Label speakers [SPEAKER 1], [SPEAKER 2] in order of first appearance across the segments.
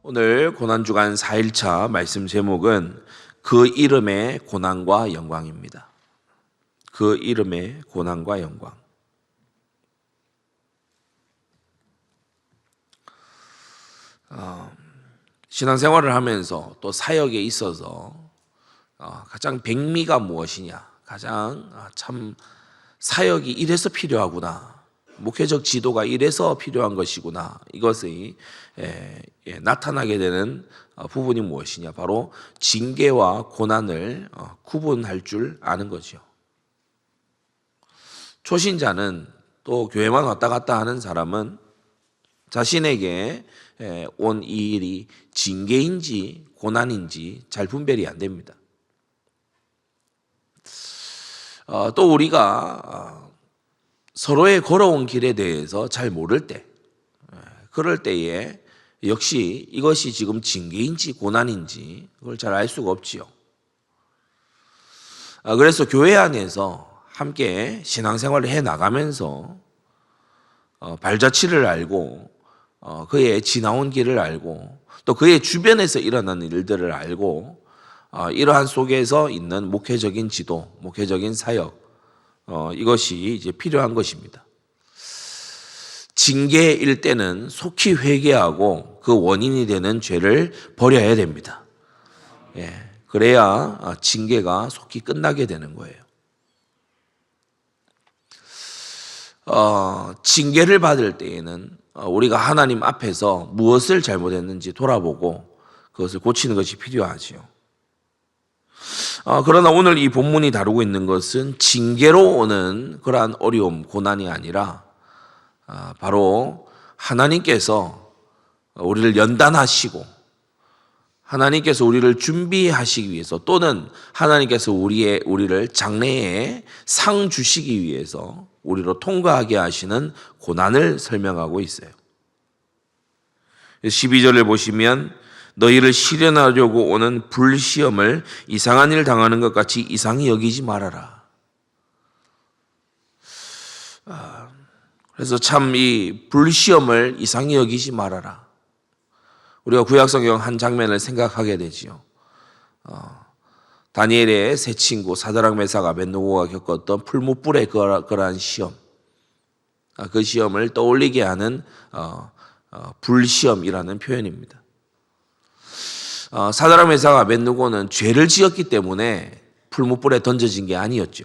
[SPEAKER 1] 오늘 고난주간 4일차 말씀 제목은 그 이름의 고난과 영광입니다. 그 이름의 고난과 영광. 신앙생활을 하면서 또 사역에 있어서 가장 백미가 무엇이냐, 가장 참 사역이 이래서 필요하구나, 목회적 지도가 이래서 필요한 것이구나, 이것이 나타나게 되는 부분이 무엇이냐, 바로 징계와 고난을 구분할 줄 아는 거죠. 초신자는 또 교회만 왔다 갔다 하는 사람은 자신에게 온 이 일이 징계인지 고난인지 잘 분별이 안 됩니다. 또 우리가 서로의 걸어온 길에 대해서 잘 모를 때, 그럴 때에 역시 이것이 지금 징계인지 고난인지 그걸 잘 알 수가 없지요. 그래서 교회 안에서 함께 신앙생활을 해 나가면서 발자취를 알고 그의 지나온 길을 알고 또 그의 주변에서 일어나는 일들을 알고 이러한 속에서 있는 목회적인 지도, 목회적인 사역, 이것이 이제 필요한 것입니다. 징계일 때는 속히 회개하고 그 원인이 되는 죄를 버려야 됩니다. 그래야 징계가 속히 끝나게 되는 거예요. 징계를 받을 때에는 우리가 하나님 앞에서 무엇을 잘못했는지 돌아보고 그것을 고치는 것이 필요하지요. 그러나 오늘 이 본문이 다루고 있는 것은 징계로 오는 그러한 어려움, 고난이 아니라 바로 하나님께서 우리를 연단하시고 하나님께서 우리를 준비하시기 위해서 또는 하나님께서 우리를 장래에 상 주시기 위해서 우리로 통과하게 하시는 고난을 설명하고 있어요. 12절을 보시면 너희를 시련하려고 오는 불시험을 이상한 일 당하는 것 같이 이상히 여기지 말아라. 그래서 참 이 불시험을 이상히 여기지 말아라. 우리가 구약성경 한 장면을 생각하게 되지요. 다니엘의 세 친구 사드락 메삭 아벳느고가 겪었던 풀무불의 그러한 시험, 그 시험을 떠올리게 하는 불시험이라는 표현입니다. 사드락 메삭 아벳느고는 죄를 지었기 때문에 풀무불에 던져진 게 아니었죠.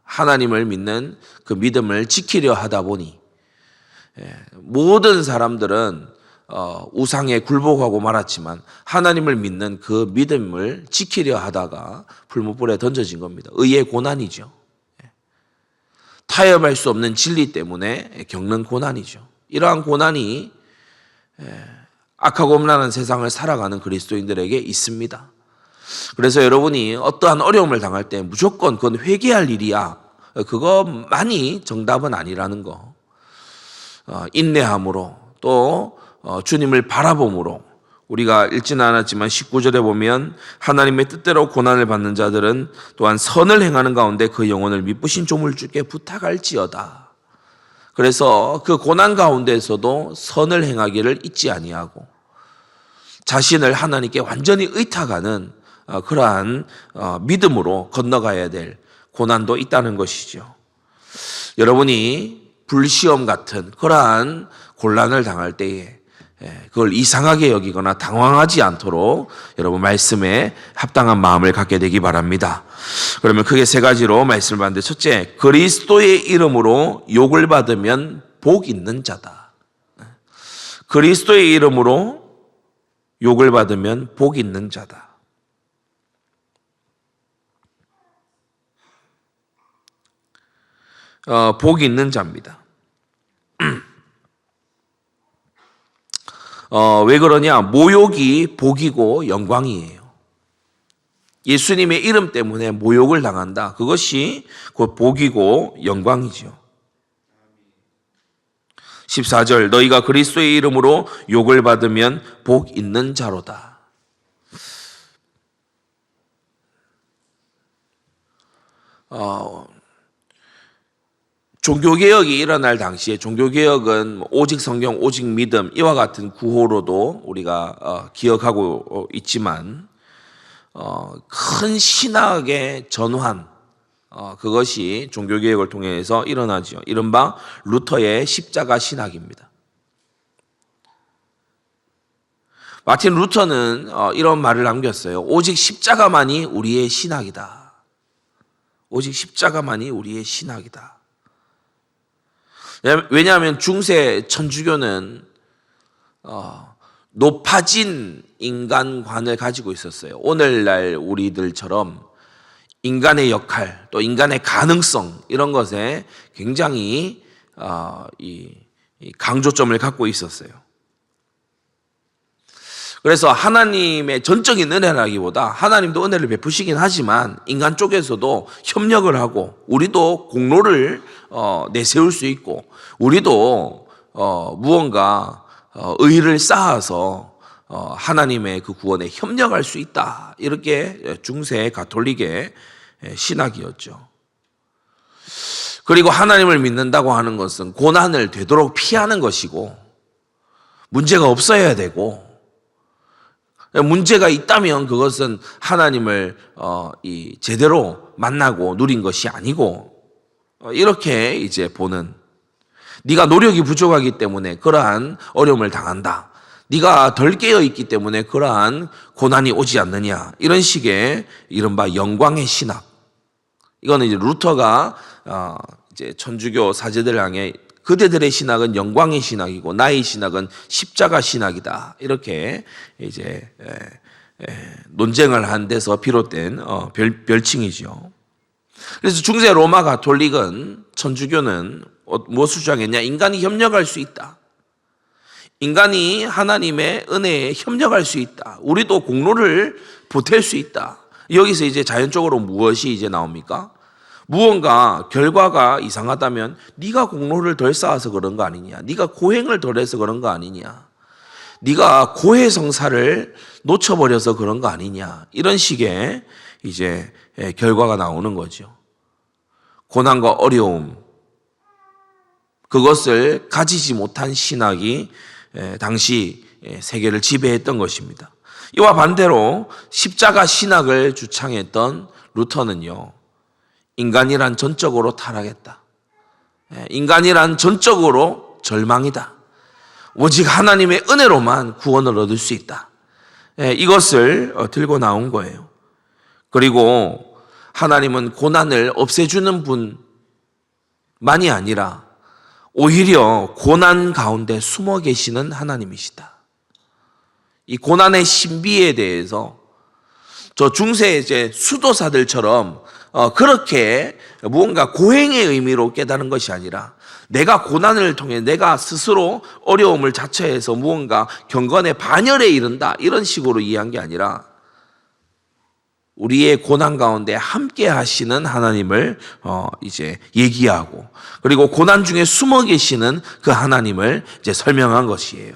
[SPEAKER 1] 하나님을 믿는 그 믿음을 지키려 하다 보니 모든 사람들은 우상에 굴복하고 말았지만 하나님을 믿는 그 믿음을 지키려 하다가 풀무불에 던져진 겁니다. 의의 고난이죠. 타협할 수 없는 진리 때문에 겪는 고난이죠. 이러한 고난이 악하고 음란한 세상을 살아가는 그리스도인들에게 있습니다. 그래서 여러분이 어떠한 어려움을 당할 때 무조건 그건 회개할 일이야, 그것만이 정답은 아니라는 거. 인내함으로 또 주님을 바라봄으로 우리가 읽지는 않았지만 19절에 보면 하나님의 뜻대로 고난을 받는 자들은 또한 선을 행하는 가운데 그 영혼을 미쁘신 조물주께 부탁할지어다. 그래서 그 고난 가운데서도 선을 행하기를 잊지 아니하고 자신을 하나님께 완전히 의탁하는 그러한 믿음으로 건너가야 될 고난도 있다는 것이죠. 여러분이 불시험 같은 그러한 곤란을 당할 때에 그걸 이상하게 여기거나 당황하지 않도록 여러분 말씀에 합당한 마음을 갖게 되기 바랍니다. 그러면 크게 세 가지로 말씀을 봤는데, 첫째, 그리스도의 이름으로 욕을 받으면 복 있는 자다. 그리스도의 이름으로 욕을 받으면 복 있는 자다. 복 있는 자입니다. 왜 그러냐? 모욕이 복이고 영광이에요. 예수님의 이름 때문에 모욕을 당한다. 그것이 곧 복이고 영광이죠. 14절, 너희가 그리스도의 이름으로 욕을 받으면 복 있는 자로다. 종교개혁이 일어날 당시에 종교개혁은 오직 성경, 오직 믿음 이와 같은 구호로도 우리가 기억하고 있지만 큰 신학의 전환 그것이 종교개혁을 통해서 일어나죠. 이른바 루터의 십자가 신학입니다. 마틴 루터는 이런 말을 남겼어요. 오직 십자가만이 우리의 신학이다. 오직 십자가만이 우리의 신학이다. 왜냐하면 중세 천주교는 높아진 인간관을 가지고 있었어요. 오늘날 우리들처럼 인간의 역할, 또 인간의 가능성 이런 것에 굉장히 이 강조점을 갖고 있었어요. 그래서 하나님의 전적인 은혜라기보다 하나님도 은혜를 베푸시긴 하지만 인간 쪽에서도 협력을 하고 우리도 공로를 내세울 수 있고 우리도 무언가 의를 쌓아서 하나님의 그 구원에 협력할 수 있다. 이렇게 중세 가톨릭의 신학이었죠. 그리고 하나님을 믿는다고 하는 것은 고난을 되도록 피하는 것이고 문제가 없어야 되고 문제가 있다면 그것은 하나님을 제대로 만나고 누린 것이 아니고 이렇게 이제 보는 네가 노력이 부족하기 때문에 그러한 어려움을 당한다. 네가 덜 깨어 있기 때문에 그러한 고난이 오지 않느냐. 이런 식의 이른바 영광의 신학. 이거는 이제 루터가 이제 천주교 사제들 향해 그대들의 신학은 영광의 신학이고 나의 신학은 십자가 신학이다. 이렇게 이제 논쟁을 한 데서 비롯된 별칭이죠. 그래서 중세 로마 가톨릭은 천주교는 무엇을 주장했냐? 인간이 협력할 수 있다. 인간이 하나님의 은혜에 협력할 수 있다. 우리도 공로를 보탤 수 있다. 여기서 이제 자연적으로 무엇이 이제 나옵니까? 무언가 결과가 이상하다면 네가 공로를 덜 쌓아서 그런 거 아니냐? 네가 고행을 덜 해서 그런 거 아니냐? 네가 고해성사를 놓쳐버려서 그런 거 아니냐? 이런 식의 이제 결과가 나오는 거죠. 고난과 어려움 그것을 가지지 못한 신학이 당시 세계를 지배했던 것입니다. 이와 반대로 십자가 신학을 주창했던 루터는요. 인간이란 전적으로 타락했다. 인간이란 전적으로 절망이다. 오직 하나님의 은혜로만 구원을 얻을 수 있다. 이것을 들고 나온 거예요. 그리고 하나님은 고난을 없애주는 분만이 아니라 오히려 고난 가운데 숨어 계시는 하나님이시다. 이 고난의 신비에 대해서 저 중세 이제 수도사들처럼 그렇게 무언가 고행의 의미로 깨달은 것이 아니라 내가 고난을 통해 내가 스스로 어려움을 자처해서 무언가 경건의 반열에 이른다 이런 식으로 이해한 게 아니라 우리의 고난 가운데 함께 하시는 하나님을 이제 얘기하고 그리고 고난 중에 숨어 계시는 그 하나님을 이제 설명한 것이에요.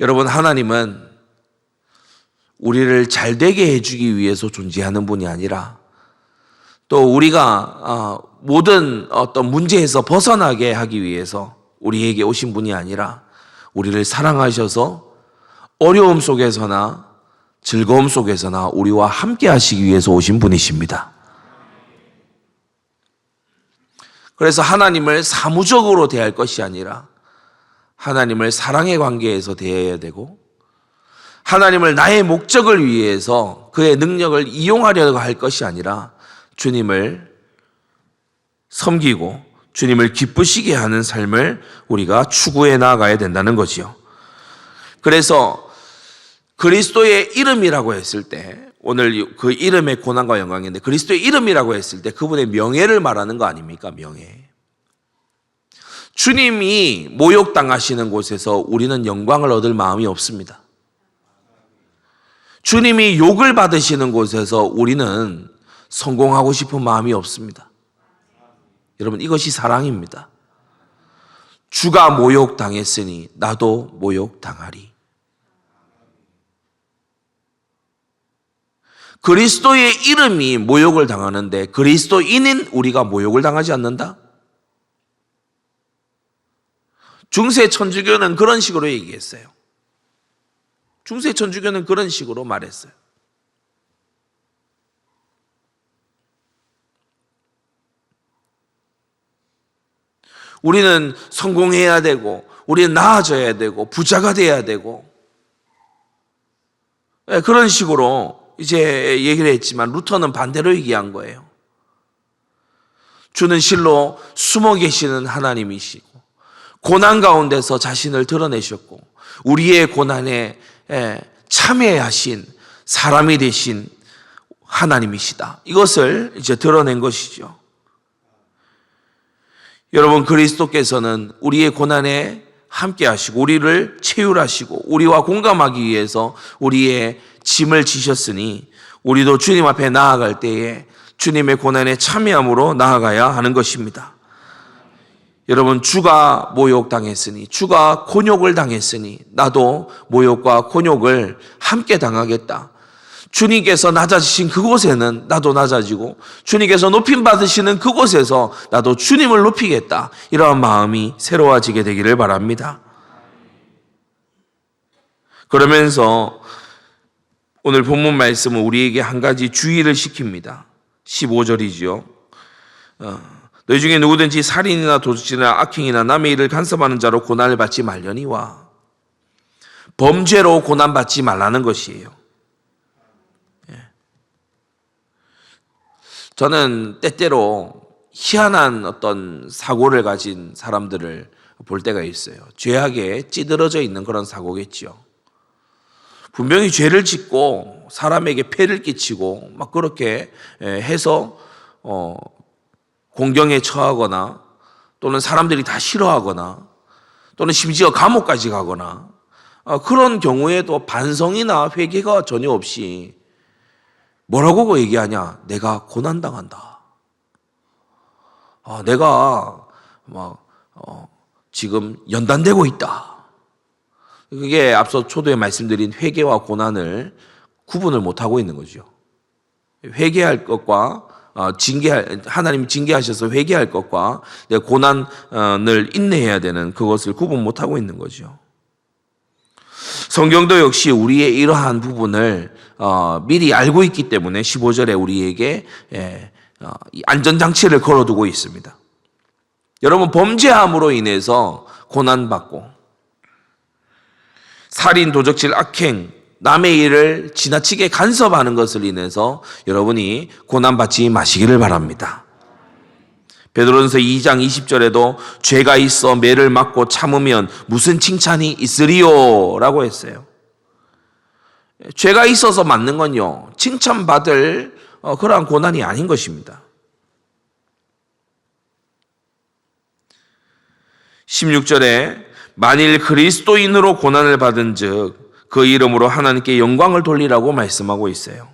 [SPEAKER 1] 여러분, 하나님은 우리를 잘 되게 해주기 위해서 존재하는 분이 아니라 또 우리가 모든 어떤 문제에서 벗어나게 하기 위해서 우리에게 오신 분이 아니라 우리를 사랑하셔서 어려움 속에서나 즐거움 속에서나 우리와 함께 하시기 위해서 오신 분이십니다. 그래서 하나님을 사무적으로 대할 것이 아니라 하나님을 사랑의 관계에서 대해야 되고 하나님을 나의 목적을 위해서 그의 능력을 이용하려고 할 것이 아니라 주님을 섬기고 주님을 기쁘시게 하는 삶을 우리가 추구해 나가야 된다는 거지요. 그래서 그리스도의 이름이라고 했을 때 오늘 그 이름의 고난과 영광인데 그리스도의 이름이라고 했을 때 그분의 명예를 말하는 거 아닙니까? 명예. 주님이 모욕당하시는 곳에서 우리는 영광을 얻을 마음이 없습니다. 주님이 욕을 받으시는 곳에서 우리는 성공하고 싶은 마음이 없습니다. 여러분, 이것이 사랑입니다. 주가 모욕당했으니 나도 모욕당하리. 그리스도의 이름이 모욕을 당하는데 그리스도인인 우리가 모욕을 당하지 않는다? 중세 천주교는 그런 식으로 얘기했어요. 중세 천주교는 그런 식으로 말했어요. 우리는 성공해야 되고, 우리는 나아져야 되고, 부자가 돼야 되고, 그런 식으로 이제 얘기를 했지만 루터는 반대로 얘기한 거예요. 주는 실로 숨어 계시는 하나님이시고 고난 가운데서 자신을 드러내셨고 우리의 고난에 참여하신 사람이 되신 하나님이시다. 이것을 이제 드러낸 것이죠. 여러분, 그리스도께서는 우리의 고난에 함께 하시고 우리를 체휼하시고 우리와 공감하기 위해서 우리의 짐을 지셨으니 우리도 주님 앞에 나아갈 때에 주님의 고난에 참여함으로 나아가야 하는 것입니다. 여러분, 주가 모욕당했으니, 주가 곤욕을 당했으니 나도 모욕과 곤욕을 함께 당하겠다. 주님께서 낮아지신 그곳에는 나도 낮아지고 주님께서 높임 받으시는 그곳에서 나도 주님을 높이겠다. 이러한 마음이 새로워지게 되기를 바랍니다. 그러면서 오늘 본문 말씀은 우리에게 한 가지 주의를 시킵니다. 15절이지요. 너희 중에 누구든지 살인이나 도둑질이나 악행이나 남의 일을 간섭하는 자로 고난을 받지 말려니와, 범죄로 고난받지 말라는 것이에요. 저는 때때로 희한한 어떤 사고를 가진 사람들을 볼 때가 있어요. 죄악에 찌들어져 있는 그런 사고겠지요. 분명히 죄를 짓고 사람에게 폐를 끼치고 막 그렇게 해서 공경에 처하거나 또는 사람들이 다 싫어하거나 또는 심지어 감옥까지 가거나 그런 경우에도 반성이나 회개가 전혀 없이 뭐라고 얘기하냐? 내가 고난당한다. 내가 지금 연단되고 있다. 그게 앞서 초도에 말씀드린 회개와 고난을 구분을 못하고 있는 거죠. 회개할 것과 하나님 징계하셔서 회개할 것과 내가 고난을 인내해야 되는 그것을 구분 못하고 있는 거죠. 성경도 역시 우리의 이러한 부분을 미리 알고 있기 때문에 15절에 우리에게 안전장치를 걸어두고 있습니다. 여러분, 범죄함으로 인해서 고난받고 살인, 도적질, 악행, 남의 일을 지나치게 간섭하는 것을 인해서 여러분이 고난받지 마시기를 바랍니다. 베드로전서 2장 20절에도 죄가 있어 매를 맞고 참으면 무슨 칭찬이 있으리요? 라고 했어요. 죄가 있어서 맞는 건요, 칭찬받을 그러한 고난이 아닌 것입니다. 16절에 만일 그리스도인으로 고난을 받은 즉 그 이름으로 하나님께 영광을 돌리라고 말씀하고 있어요.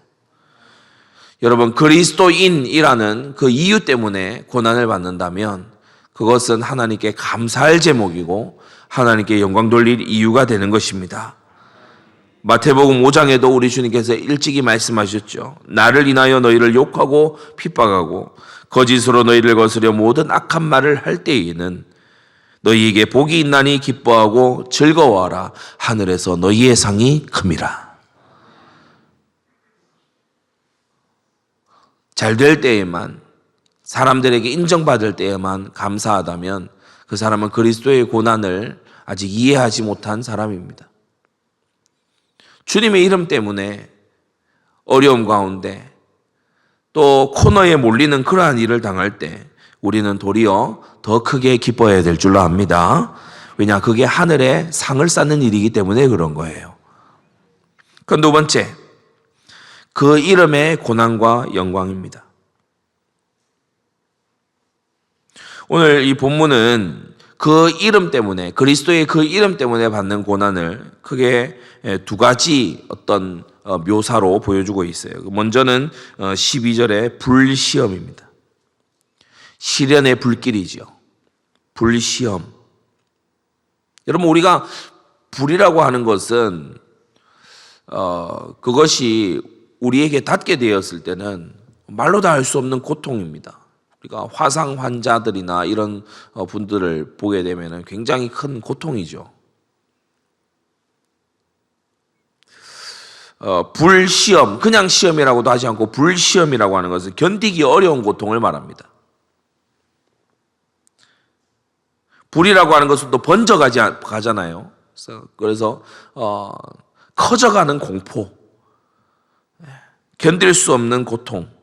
[SPEAKER 1] 여러분, 그리스도인이라는 그 이유 때문에 고난을 받는다면 그것은 하나님께 감사할 제목이고 하나님께 영광 돌릴 이유가 되는 것입니다. 마태복음 5장에도 우리 주님께서 일찍이 말씀하셨죠. 나를 인하여 너희를 욕하고 핍박하고 거짓으로 너희를 거스려 모든 악한 말을 할 때에는 너희에게 복이 있나니 기뻐하고 즐거워하라. 하늘에서 너희의 상이 큼이라. 잘 될 때에만, 사람들에게 인정받을 때에만 감사하다면 그 사람은 그리스도의 고난을 아직 이해하지 못한 사람입니다. 주님의 이름 때문에 어려움 가운데 또 코너에 몰리는 그러한 일을 당할 때 우리는 도리어 더 크게 기뻐해야 될 줄로 압니다. 왜냐? 그게 하늘에 상을 쌓는 일이기 때문에 그런 거예요. 그 두 번째, 그 이름의 고난과 영광입니다. 오늘 이 본문은 그 이름 때문에, 그리스도의 그 이름 때문에 받는 고난을 크게 두 가지 어떤 묘사로 보여주고 있어요. 먼저는 12절의 불시험입니다. 시련의 불길이죠. 불시험. 여러분, 우리가 불이라고 하는 것은 그것이 우리에게 닿게 되었을 때는 말로 다 할 수 없는 고통입니다. 우리가 화상 환자들이나 이런 분들을 보게 되면 굉장히 큰 고통이죠. 불시험, 그냥 시험이라고도 하지 않고 불시험이라고 하는 것은 견디기 어려운 고통을 말합니다. 불이라고 하는 것은 또 가잖아요. 그래서 커져가는 공포, 견딜 수 없는 고통.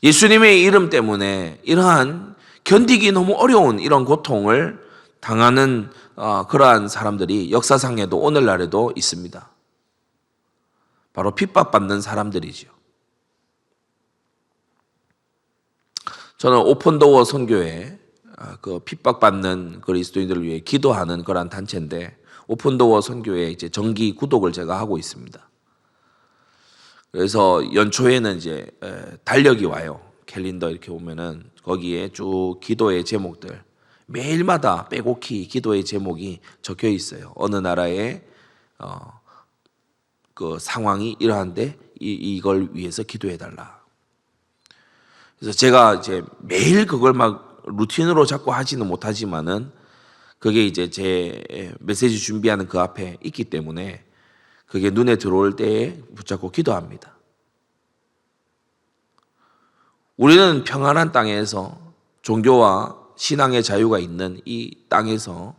[SPEAKER 1] 예수님의 이름 때문에 이러한 견디기 너무 어려운 이런 고통을 당하는 그러한 사람들이 역사상에도 오늘날에도 있습니다. 바로 핍박받는 사람들이죠. 저는 오픈도어 선교회, 그 핍박받는 그리스도인들을 위해 기도하는 그러한 단체인데, 오픈도어 선교회 이제 정기 구독을 제가 하고 있습니다. 그래서 연초에는 이제 달력이 와요. 캘린더 이렇게 보면은 거기에 쭉 기도의 제목들, 매일마다 빼곡히 기도의 제목이 적혀 있어요. 어느 나라의 그 상황이 이러한데 이걸 위해서 기도해 달라. 그래서 제가 이제 매일 그걸 막 루틴으로 자꾸 하지는 못하지만은 그게 이제 제 메시지 준비하는 그 앞에 있기 때문에 그게 눈에 들어올 때에 붙잡고 기도합니다. 우리는 평안한 땅에서 종교와 신앙의 자유가 있는 이 땅에서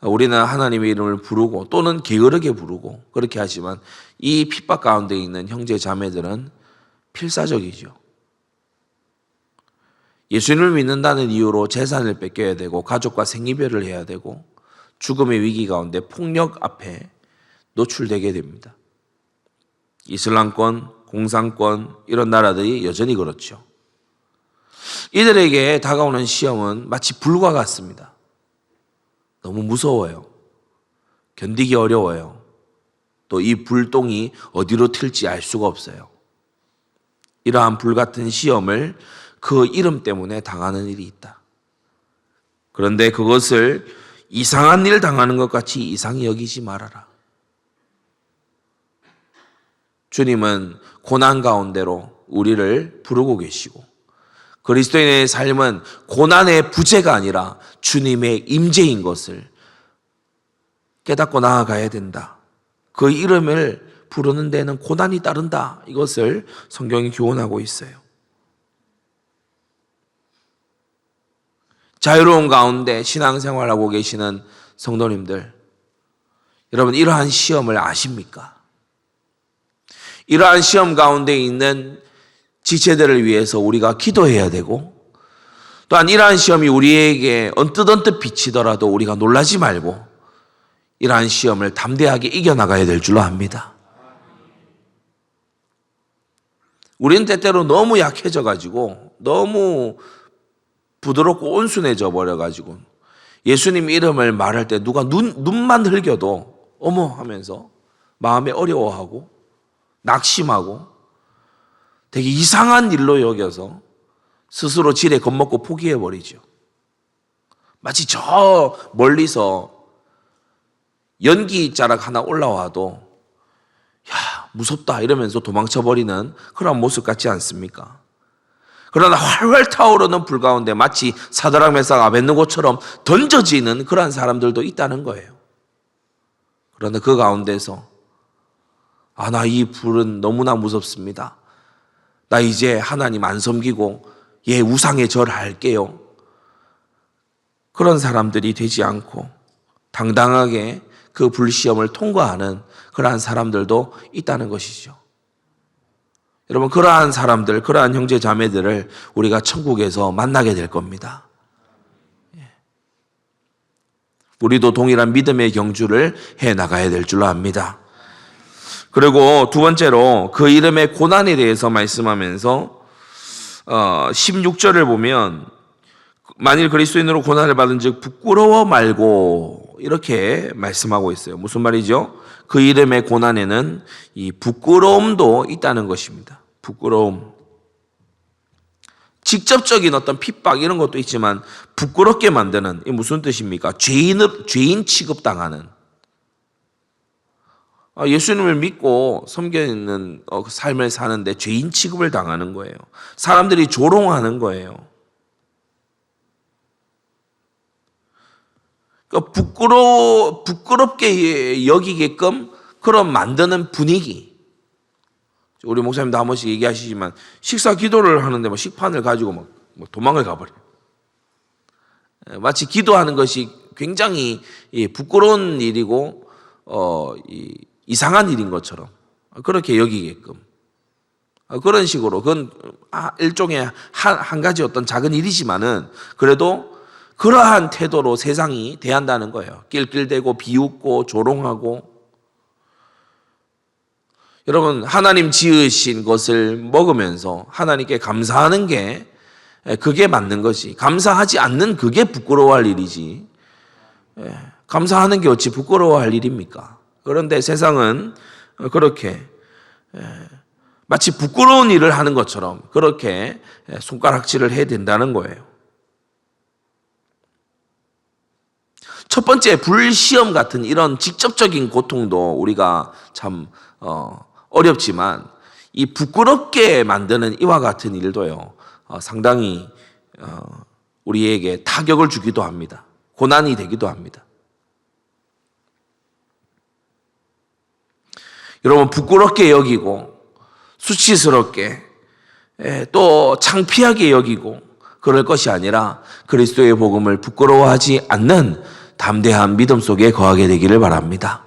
[SPEAKER 1] 우리는 하나님의 이름을 부르고 또는 게으르게 부르고 그렇게 하지만 이 핍박 가운데 있는 형제 자매들은 필사적이죠. 예수님을 믿는다는 이유로 재산을 뺏겨야 되고 가족과 생이별을 해야 되고 죽음의 위기 가운데 폭력 앞에 노출되게 됩니다. 이슬람권, 공산권 이런 나라들이 여전히 그렇죠. 이들에게 다가오는 시험은 마치 불과 같습니다. 너무 무서워요. 견디기 어려워요. 또 이 불똥이 어디로 튈지 알 수가 없어요. 이러한 불같은 시험을 그 이름 때문에 당하는 일이 있다. 그런데 그것을 이상한 일 당하는 것 같이 이상히 여기지 말아라. 주님은 고난 가운데로 우리를 부르고 계시고 그리스도인의 삶은 고난의 부재가 아니라 주님의 임재인 것을 깨닫고 나아가야 된다. 그 이름을 부르는 데는 고난이 따른다. 이것을 성경이 교훈하고 있어요. 자유로운 가운데 신앙생활하고 계시는 성도님들, 여러분 이러한 시험을 아십니까? 이러한 시험 가운데 있는 지체들을 위해서 우리가 기도해야 되고 또한 이러한 시험이 우리에게 언뜻 비치더라도 우리가 놀라지 말고 이러한 시험을 담대하게 이겨나가야 될 줄로 압니다. 우리는 때때로 너무 약해져가지고 너무 부드럽고 온순해져 버려가지고 예수님 이름을 말할 때 누가 눈만 흘겨도 어머 하면서 마음에 어려워하고 낙심하고 되게 이상한 일로 여겨서 스스로 지레 겁먹고 포기해버리죠. 마치 저 멀리서 연기자락 하나 올라와도 야 무섭다 이러면서 도망쳐버리는 그런 모습 같지 않습니까? 그러나 활활 타오르는 불 가운데 마치 사드락 메삭 아벳느고처럼 던져지는 그러한 사람들도 있다는 거예요. 그러나 그 가운데서 나 이 불은 너무나 무섭습니다. 나 이제 하나님 안 섬기고 우상에 절할게요. 그런 사람들이 되지 않고 당당하게 그 불시험을 통과하는 그러한 사람들도 있다는 것이죠. 여러분 그러한 사람들, 그러한 형제 자매들을 우리가 천국에서 만나게 될 겁니다. 우리도 동일한 믿음의 경주를 해나가야 될 줄로 압니다. 그리고 두 번째로 그 이름의 고난에 대해서 말씀하면서 16절을 보면 만일 그리스도인으로 고난을 받은 즉 부끄러워 말고 이렇게 말씀하고 있어요. 무슨 말이죠? 그 이름의 고난에는 이 부끄러움도 있다는 것입니다. 부끄러움. 직접적인 어떤 핍박 이런 것도 있지만 부끄럽게 만드는 이 무슨 뜻입니까? 죄인 취급당하는 예수님을 믿고 섬기는 그 삶을 사는데 죄인 취급을 당하는 거예요. 사람들이 조롱하는 거예요. 그러니까 부끄럽게 여기게끔 그런 만드는 분위기. 우리 목사님도 한 번씩 얘기하시지만 식사 기도를 하는데 식판을 가지고 막 도망을 가버려요. 마치 기도하는 것이 굉장히 부끄러운 일이고 이상한 일인 것처럼 그렇게 여기게끔 그런 식으로 그건 일종의 한 가지 어떤 작은 일이지만은 그래도 그러한 태도로 세상이 대한다는 거예요. 낄낄대고 비웃고 조롱하고. 여러분, 하나님 지으신 것을 먹으면서 하나님께 감사하는 게 그게 맞는 것이, 감사하지 않는 그게 부끄러워할 일이지, 감사하는 게 어찌 부끄러워할 일입니까? 그런데 세상은 그렇게 마치 부끄러운 일을 하는 것처럼 그렇게 손가락질을 해야 된다는 거예요. 첫 번째, 불시험 같은 이런 직접적인 고통도 우리가 참 어렵지만 이 부끄럽게 만드는 이와 같은 일도요, 상당히 우리에게 타격을 주기도 합니다. 고난이 되기도 합니다. 여러분, 부끄럽게 여기고 수치스럽게 또 창피하게 여기고 그럴 것이 아니라 그리스도의 복음을 부끄러워하지 않는 담대한 믿음 속에 거하게 되기를 바랍니다.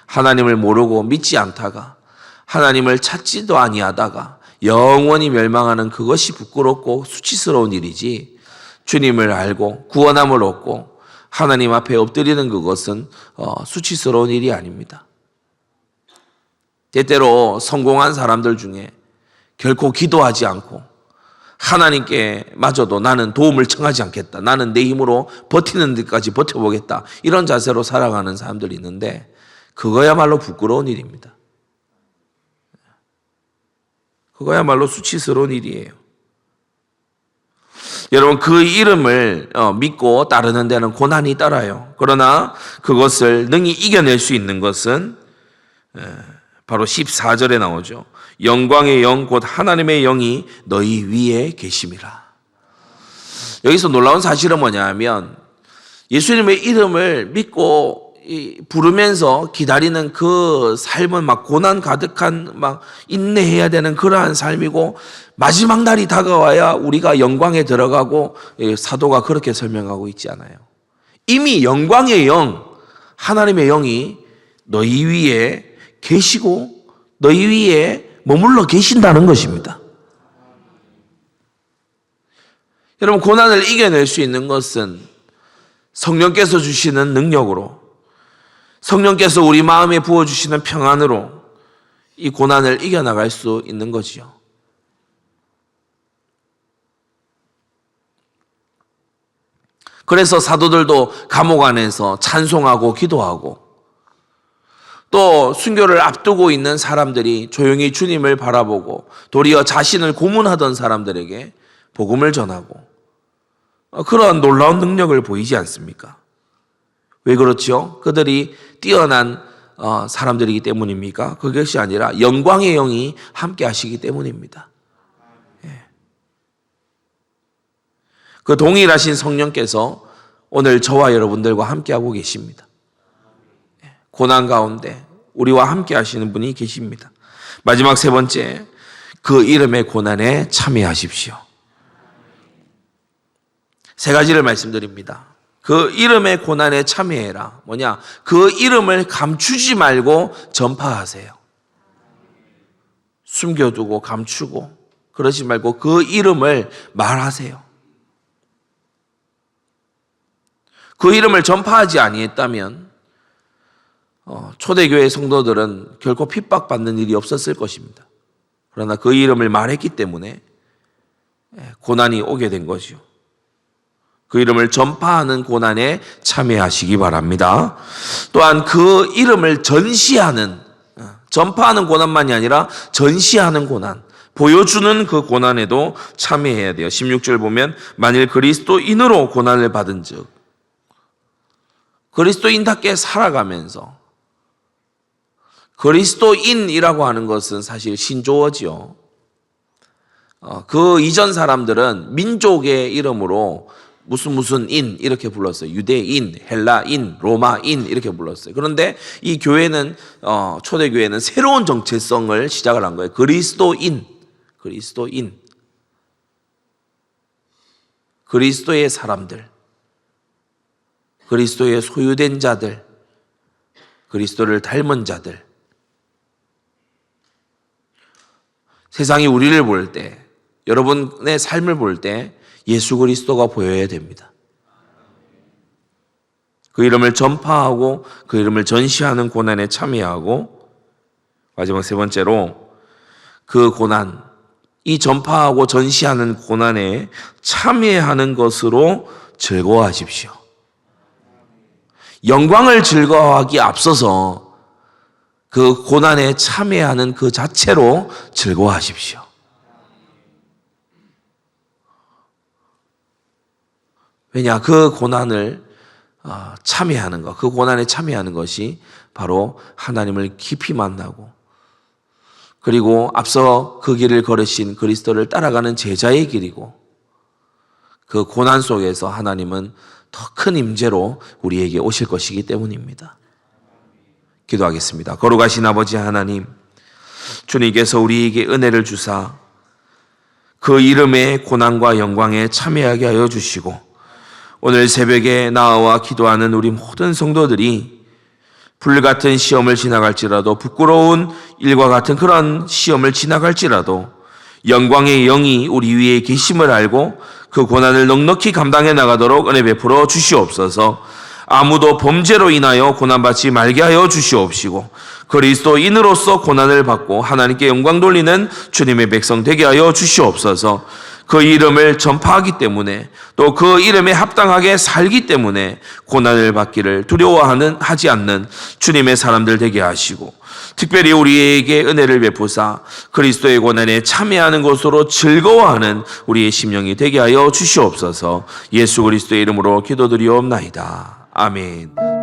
[SPEAKER 1] 하나님을 모르고 믿지 않다가 하나님을 찾지도 아니하다가 영원히 멸망하는 그것이 부끄럽고 수치스러운 일이지, 주님을 알고 구원함을 얻고 하나님 앞에 엎드리는 그것은 수치스러운 일이 아닙니다. 때때로 성공한 사람들 중에 결코 기도하지 않고 하나님께 마저도 나는 도움을 청하지 않겠다, 나는 내 힘으로 버티는 데까지 버텨보겠다, 이런 자세로 살아가는 사람들이 있는데 그거야말로 부끄러운 일입니다. 그거야말로 수치스러운 일이에요. 여러분, 그 이름을 믿고 따르는 데는 고난이 따라요. 그러나 그것을 능히 이겨낼 수 있는 것은 바로 14절에 나오죠. 영광의 영 곧 하나님의 영이 너희 위에 계심이라. 여기서 놀라운 사실은 뭐냐 하면 예수님의 이름을 믿고 부르면서 기다리는 그 삶은 막 고난 가득한, 막 인내해야 되는 그러한 삶이고, 마지막 날이 다가와야 우리가 영광에 들어가고, 사도가 그렇게 설명하고 있지 않아요. 이미 영광의 영, 하나님의 영이 너희 위에 계시고 너희 위에 머물러 계신다는 것입니다. 여러분, 고난을 이겨낼 수 있는 것은 성령께서 주시는 능력으로, 성령께서 우리 마음에 부어주시는 평안으로 이 고난을 이겨나갈 수 있는 거지요. 그래서 사도들도 감옥 안에서 찬송하고 기도하고, 또 순교를 앞두고 있는 사람들이 조용히 주님을 바라보고 도리어 자신을 고문하던 사람들에게 복음을 전하고, 그러한 놀라운 능력을 보이지 않습니까? 왜 그렇죠? 그들이 뛰어난 사람들이기 때문입니까? 그것이 아니라 영광의 영이 함께 하시기 때문입니다. 그 동일하신 성령께서 오늘 저와 여러분들과 함께하고 계십니다. 고난 가운데 우리와 함께 하시는 분이 계십니다. 마지막 세 번째, 그 이름의 고난에 참여하십시오. 세 가지를 말씀드립니다. 그 이름의 고난에 참여해라. 뭐냐? 그 이름을 감추지 말고 전파하세요. 숨겨두고 감추고 그러지 말고 그 이름을 말하세요. 그 이름을 전파하지 아니했다면 초대교회 성도들은 결코 핍박받는 일이 없었을 것입니다. 그러나 그 이름을 말했기 때문에 고난이 오게 된 거죠. 그 이름을 전파하는 고난에 참여하시기 바랍니다. 또한 그 이름을 전시하는, 전파하는 고난만이 아니라 전시하는 고난, 보여주는 그 고난에도 참여해야 돼요. 16절 보면 만일 그리스도인으로 고난을 받은 즉, 그리스도인답게 살아가면서 그리스도인이라고 하는 것은 사실 신조어지요. 그 이전 사람들은 민족의 이름으로 무슨 인 이렇게 불렀어요. 유대인, 헬라인, 로마인 이렇게 불렀어요. 그런데 이 교회는 초대교회는 새로운 정체성을 시작을 한 거예요. 그리스도인, 그리스도의 사람들, 그리스도의 소유된 자들, 그리스도를 닮은 자들. 세상이 우리를 볼 때, 여러분의 삶을 볼 때 예수 그리스도가 보여야 됩니다. 그 이름을 전파하고 그 이름을 전시하는 고난에 참여하고, 마지막 세 번째로 그 고난, 이 전파하고 전시하는 고난에 참여하는 것으로 즐거워하십시오. 영광을 즐거워하기 앞서서 그 고난에 참여하는 그 자체로 즐거워하십시오. 왜냐? 그 고난을 참여하는 것, 그 고난에 참여하는 것이 바로 하나님을 깊이 만나고, 그리고 앞서 그 길을 걸으신 그리스도를 따라가는 제자의 길이고, 그 고난 속에서 하나님은 더 큰 임재로 우리에게 오실 것이기 때문입니다. 기도하겠습니다. 거룩하신 아버지 하나님, 주님께서 우리에게 은혜를 주사 그 이름의 고난과 영광에 참여하게 하여 주시고, 오늘 새벽에 나와 기도하는 우리 모든 성도들이 불같은 시험을 지나갈지라도, 부끄러운 일과 같은 그런 시험을 지나갈지라도 영광의 영이 우리 위에 계심을 알고 그 고난을 넉넉히 감당해 나가도록 은혜 베풀어 주시옵소서. 아무도 범죄로 인하여 고난받지 말게 하여 주시옵시고, 그리스도인으로서 고난을 받고 하나님께 영광 돌리는 주님의 백성 되게 하여 주시옵소서. 그 이름을 전파하기 때문에, 또 그 이름에 합당하게 살기 때문에 고난을 받기를 두려워하지 않는 주님의 사람들 되게 하시고, 특별히 우리에게 은혜를 베푸사 그리스도의 고난에 참여하는 것으로 즐거워하는 우리의 심령이 되게 하여 주시옵소서. 예수 그리스도의 이름으로 기도드리옵나이다. 아멘.